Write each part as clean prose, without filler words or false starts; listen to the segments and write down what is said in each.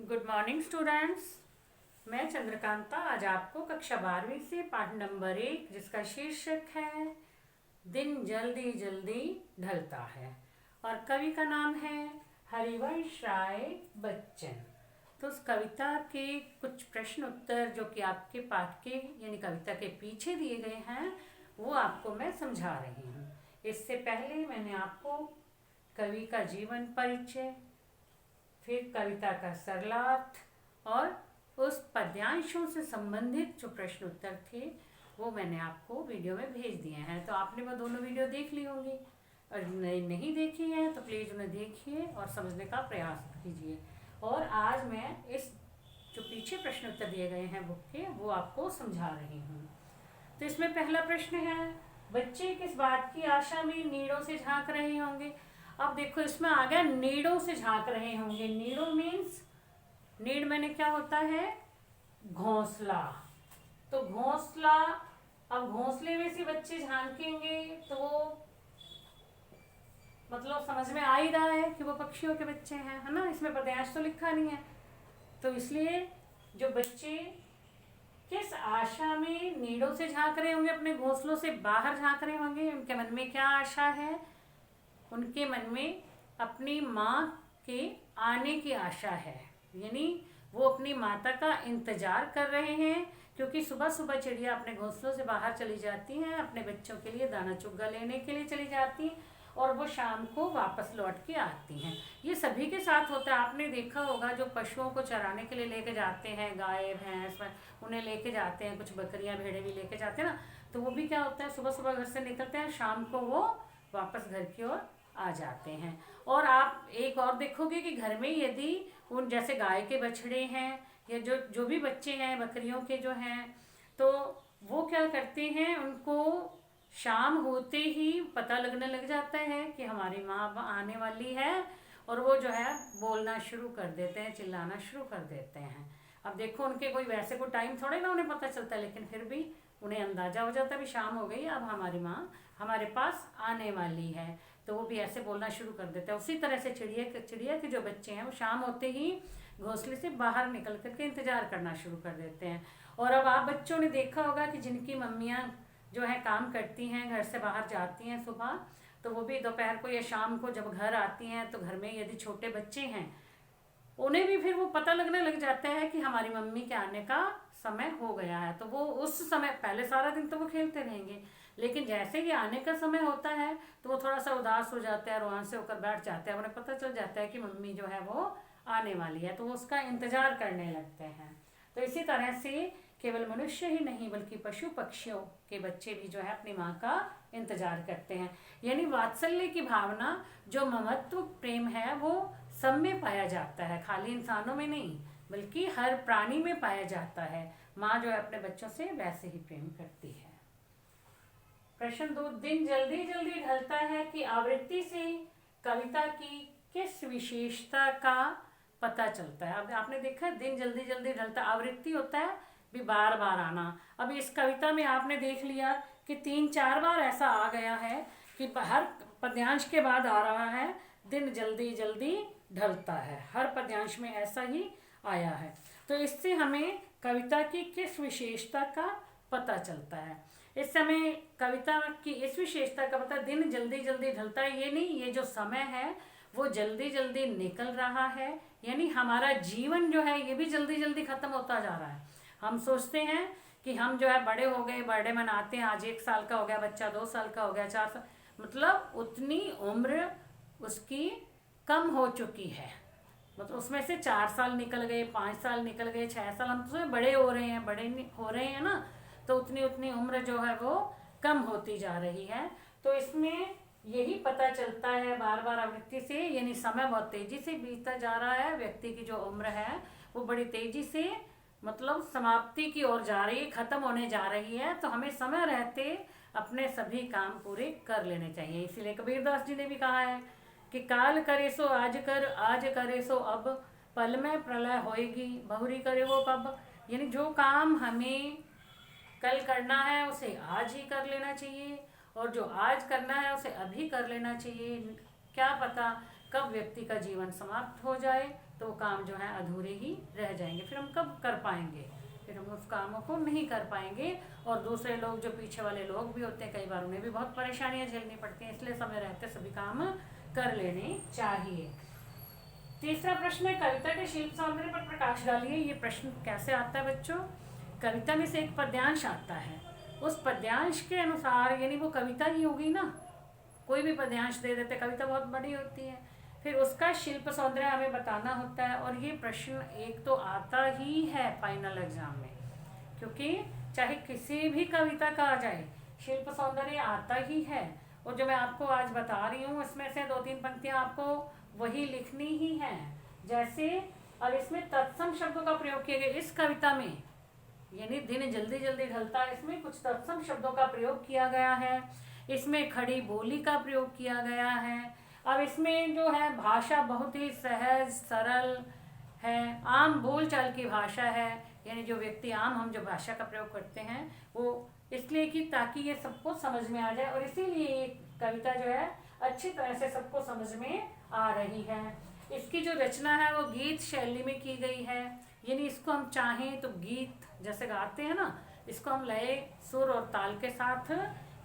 Good morning students. मैं चंद्रकांता आज आपको कक्षा 12वीं से पाठ नंबर 1 जिसका शीर्षक है दिन जल्दी जल्दी ढलता है और कवि का नाम है हरिवंश राय बच्चन। तो उस कविता के कुछ प्रश्न उत्तर जो कि आपके पाठ के यानी कविता के पीछे दिए गए हैं वो आपको मैं समझा रही हूँ। इससे पहले मैंने आपको कवि का जीवन परिचय, फिर कविता का सरलार्थ और उस पद्यांशों से संबंधित जो प्रश्न उत्तर थे वो मैंने आपको वीडियो में भेज दिए हैं। तो आपने वो दोनों वीडियो देख ली होंगी और नहीं देखी है तो प्लीज़ उन्हें देखिए और समझने का प्रयास कीजिए। और आज मैं इस जो पीछे प्रश्न उत्तर दिए गए हैं बुक के वो आपको समझा रही हूँ। तो इसमें पहला प्रश्न है, बच्चे किस बात की आशा में नीड़ों से झांक रहे होंगे। अब देखो इसमें आ गया नीड़ों से झांक रहे होंगे। नीड़ों मीन्स नीड मैंने क्या होता है, घोंसला। तो घोंसला, अब घोंसले में से बच्चे झांकेंगे तो मतलब समझ में आ ही रहा है कि वो पक्षियों के बच्चे हैं, है ना। इसमें पद्यांश तो लिखा नहीं है। तो इसलिए जो बच्चे किस आशा में नीड़ों से झांक रहे होंगे, अपने घोंसलों से बाहर झांक रहे होंगे, उनके मन में क्या आशा है। उनके मन में अपनी माँ के आने की आशा है, यानी वो अपनी माता का इंतजार कर रहे हैं, क्योंकि सुबह सुबह चिड़िया अपने घोंसलों से बाहर चली जाती हैं, अपने बच्चों के लिए दाना चुग्गा लेने के लिए चली जाती हैं और वो शाम को वापस लौट के आती हैं। ये सभी के साथ होता है। आपने देखा होगा जो पशुओं को चराने के लिए लेके जाते हैं, गाय भैंस उन्हें लेके जाते हैं, कुछ बकरियां भेड़े भी लेके जाते हैं ना, तो वो भी क्या होता है, सुबह सुबह घर से निकलते हैं, शाम को वो वापस घर की ओर आ जाते हैं। और आप एक और देखोगे कि घर में यदि उन जैसे गाय के बछड़े हैं या जो जो भी बच्चे हैं बकरियों के जो हैं, तो वो क्या करते हैं, उनको शाम होते ही पता लगने लग जाता है कि हमारी माँ आने वाली है और वो जो है बोलना शुरू कर देते हैं, चिल्लाना शुरू कर देते हैं। अब देखो उनके कोई वैसे कोई टाइम थोड़े ना उन्हें पता चलता है, लेकिन फिर भी उन्हें अंदाजा हो जाता है कि शाम हो गई, अब हमारी माँ हमारे पास आने वाली है, तो वो भी ऐसे बोलना शुरू कर देते हैं। उसी तरह से चिड़िया के जो बच्चे हैं वो शाम होते ही घोंसले से बाहर निकल करके इंतजार करना शुरू कर देते हैं। और अब आप बच्चों ने देखा होगा कि जिनकी मम्मियाँ जो है काम करती हैं, घर से बाहर जाती हैं सुबह, तो वो भी दोपहर को या शाम को जब घर आती हैं तो घर में यदि छोटे बच्चे हैं उन्हें भी फिर वो पता लगने लग जाता है कि हमारी मम्मी के आने का समय हो गया है। तो वो उस समय पहले सारा दिन तो वो खेलते रहेंगे, लेकिन जैसे ही आने का समय होता है तो वो थोड़ा सा उदास हो जाते हैं, रोआन से होकर बैठ जाते हैं। उन्हें पता चल जाता है कि मम्मी जो है वो आने वाली है, तो वो उसका इंतजार करने लगते हैं। तो इसी तरह से केवल मनुष्य ही नहीं बल्कि पशु पक्षियों के बच्चे भी जो है अपनी माँ का इंतजार करते हैं। यानी वात्सल्य की भावना, जो ममत्व प्रेम है, वो सब में पाया जाता है, खाली इंसानों में नहीं बल्कि हर प्राणी में पाया जाता है। माँ जो है अपने बच्चों से वैसे ही प्रेम करती है। प्रश्न 2, दिन जल्दी जल्दी ढलता है कि आवृत्ति से कविता की किस विशेषता का पता चलता है। अब आपने देखा है दिन जल्दी जल्दी ढलता, आवृत्ति होता है भी बार बार आना। अब इस कविता में आपने देख लिया कि 3-4 बार ऐसा आ गया है कि हर पद्यांश के बाद आ रहा है दिन जल्दी जल्दी ढलता है, हर पद्यांश में ऐसा ही आया है। तो इससे हमें कविता की किस विशेषता का पता चलता है। इस समय कविता की इस विशेषता का पता, दिन जल्दी जल्दी ढलता है, ये नहीं, ये जो समय है वो जल्दी जल्दी निकल रहा है, यानी हमारा जीवन जो है ये भी जल्दी जल्दी खत्म होता जा रहा है। हम सोचते हैं कि हम जो है बड़े हो गए, बर्थडे मनाते हैं, आज 1 साल का हो गया बच्चा, 2 साल का हो गया, 4 साल, मतलब उतनी उम्र उसकी कम हो चुकी है। मतलब उसमें से 4 साल निकल गए, 5 साल निकल गए, 6 साल, हम तो बड़े हो रहे हैं, बड़े हो रहे हैं ना, तो उतनी उतनी उम्र जो है वो कम होती जा रही है। तो इसमें यही पता चलता है बार बार आवृत्ति से, यानी समय बहुत तेजी से बीतता जा रहा है, व्यक्ति की जो उम्र है वो बड़ी तेजी से मतलब समाप्ति की ओर जा रही है, खत्म होने जा रही है। तो हमें समय रहते अपने सभी काम पूरे कर लेने चाहिए। इसीलिए कबीरदास जी ने भी कहा है कि काल करे सो आज कर, आज करे सो अब, पल में प्रलय होएगी बहुरी करे वो कब। यानी जो काम हमें कल करना है उसे आज ही कर लेना चाहिए और जो आज करना है उसे अभी कर लेना चाहिए। क्या पता कब व्यक्ति का जीवन समाप्त हो जाए तो वो काम जो है अधूरे ही रह जाएंगे, फिर हम कब कर पाएंगे, फिर हम उस कामों को नहीं कर पाएंगे। और दूसरे लोग जो पीछे वाले लोग भी होते हैं, कई बार उन्हें भी बहुत परेशानियां झेलनी पड़ती हैं, इसलिए समय रहते सभी काम कर लेने चाहिए। तीसरा प्रश्न है, कविता के शिल्प सौंदर्य पर प्रकाश डालिए। ये प्रश्न कैसे आता है बच्चों? कविता में से एक पद्यांश आता है, उस पद्यांश के अनुसार, यानी वो कविता ही होगी ना, कोई भी पद्यांश दे देते, कविता बहुत बड़ी होती है, फिर उसका शिल्प सौंदर्य हमें बताना होता है। और ये प्रश्न एक तो आता ही है फाइनल एग्जाम में, क्योंकि चाहे किसी भी कविता का आ जाए शिल्प सौंदर्य आता ही है। और जो मैं आपको आज बता रही हूँ इसमें से 2-3 पंक्तियां आपको वही लिखनी ही है। जैसे अब इसमें तत्सम शब्दों का प्रयोग किया गया इस कविता में, यानी दिन जल्दी जल्दी ढलता है, इसमें कुछ तत्सम शब्दों का प्रयोग किया गया है, इसमें खड़ी बोली का प्रयोग किया गया है। अब इसमें जो है भाषा बहुत ही सहज सरल है, आम बोलचाल की भाषा है, यानी जो व्यक्ति आम हम जो भाषा का प्रयोग करते हैं वो इसलिए कि ताकि ये सबको समझ में आ जाए, और इसीलिए ये कविता जो है अच्छी तरह से सबको समझ में आ रही है। इसकी जो रचना है वो गीत शैली में की गई है, यानी इसको हम चाहें तो गीत जैसे गाते हैं ना, इसको हम लय सुर और ताल के साथ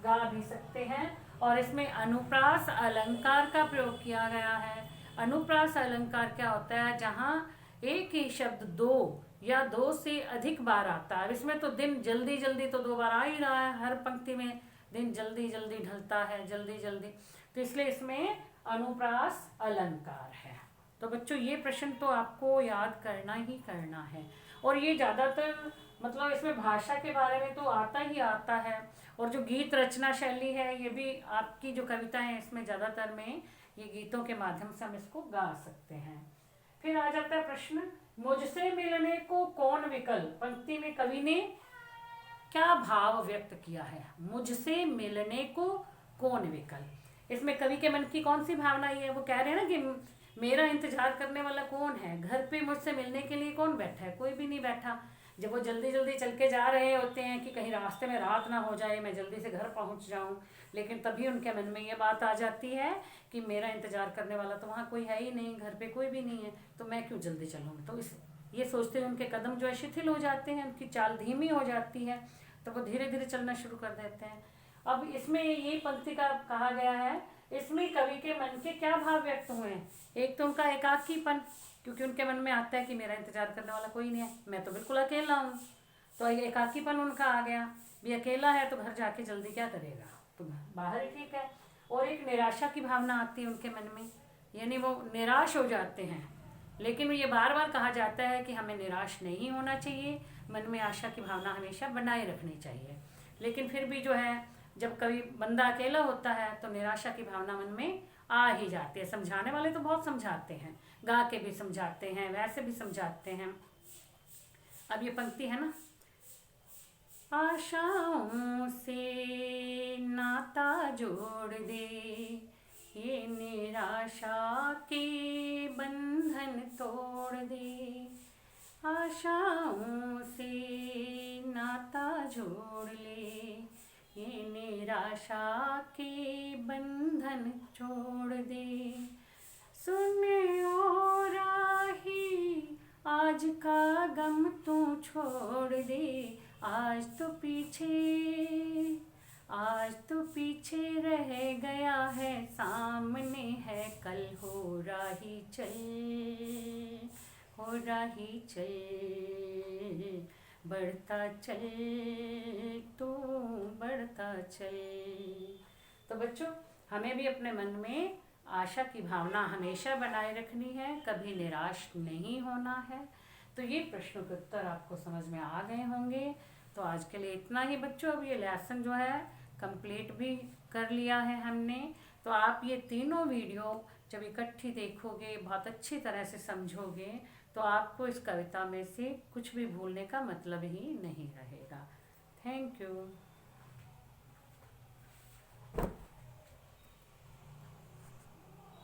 गा भी सकते हैं। और इसमें अनुप्रास अलंकार का प्रयोग किया गया है। अनुप्रास अलंकार क्या होता है? जहाँ एक ही शब्द दो या दो से अधिक बार आता है। इसमें तो दिन जल्दी जल्दी तो 2 बार आ ही रहा है, हर पंक्ति में दिन जल्दी जल्दी ढलता है, जल्दी जल्दी, तो इसलिए इसमें अनुप्रास अलंकार है। तो बच्चों ये प्रश्न तो आपको याद करना ही करना है, और ये ज़्यादातर मतलब इसमें भाषा के बारे में तो आता ही आता है, और जो गीत रचना शैली है ये भी आपकी जो कविता है इसमें ज़्यादातर में ये गीतों के माध्यम से हम इसको गा सकते हैं। फिर आ जाता है प्रश्न, मुझसे मिलने को कौन विकल। पंक्ति में कवि ने क्या भाव व्यक्त किया है? मुझसे मिलने को कौन विकल। इसमें कवि के मन की कौन सी भावना ये है? वो कह रहे हैं ना कि मेरा इंतजार करने वाला कौन है, घर पे मुझसे मिलने के लिए कौन बैठा है? कोई भी नहीं बैठा। जब वो जल्दी जल्दी चल के जा रहे होते हैं कि कहीं रास्ते में रात ना हो जाए, मैं जल्दी से घर पहुंच जाऊं, लेकिन तभी उनके मन में ये बात आ जाती है कि मेरा इंतजार करने वाला तो वहाँ कोई है ही नहीं, घर पे कोई भी नहीं है, तो मैं क्यों जल्दी चलूँ। तो ये सोचते हुए उनके कदम जो है शिथिल हो जाते हैं, उनकी चाल धीमी हो जाती है, तो वो धीरे धीरे चलना शुरू कर देते हैं। अब इसमें ये पंक्ति का कहा गया है, इसमें कवि के मन के क्या भाव व्यक्त हुए हैं? एक तो उनका एकाकीपन, क्योंकि उनके मन में आता है कि मेरा इंतजार करने वाला कोई नहीं है, मैं तो बिल्कुल अकेला हूँ, तो एकाकीपन उनका आ गया, भी अकेला है तो घर जाके जल्दी क्या करेगा, तो बाहर ही ठीक है। और एक निराशा की भावना आती है उनके मन में, यानी वो निराश हो जाते हैं। लेकिन ये बार बार कहा जाता है कि हमें निराश नहीं होना चाहिए, मन में आशा की भावना हमेशा बनाए रखनी चाहिए। लेकिन फिर भी जो है जब कभी बंदा अकेला होता है तो निराशा की भावना मन में आ ही जाती है। समझाने वाले तो बहुत समझाते हैं, गा के भी समझाते हैं, वैसे भी समझाते हैं। अब ये पंक्ति है ना, आशाओं से नाता जोड़ दे, ये निराशा के बंधन तोड़ दे। आशाओं से नाता जोड़ ले, ये निराशा के बंधन छोड़ दे। सुन ओ राही आज का गम तू छोड़ दे, आज तो पीछे रह गया है, सामने है कल, हो राही चल, बढ़ता चल, तू बढ़ता चल। तो बच्चों हमें भी अपने मन में आशा की भावना हमेशा बनाए रखनी है, कभी निराश नहीं होना है। तो ये प्रश्नों के उत्तर आपको समझ में आ गए होंगे। तो आज के लिए इतना ही बच्चों। अब ये लेसन जो है कंप्लीट भी कर लिया है हमने। तो आप ये तीनों वीडियो जब इकट्ठी देखोगे, बहुत अच्छी तरह से समझोगे, तो आपको इस कविता में से कुछ भी भूलने का मतलब ही नहीं रहेगा। Thank you.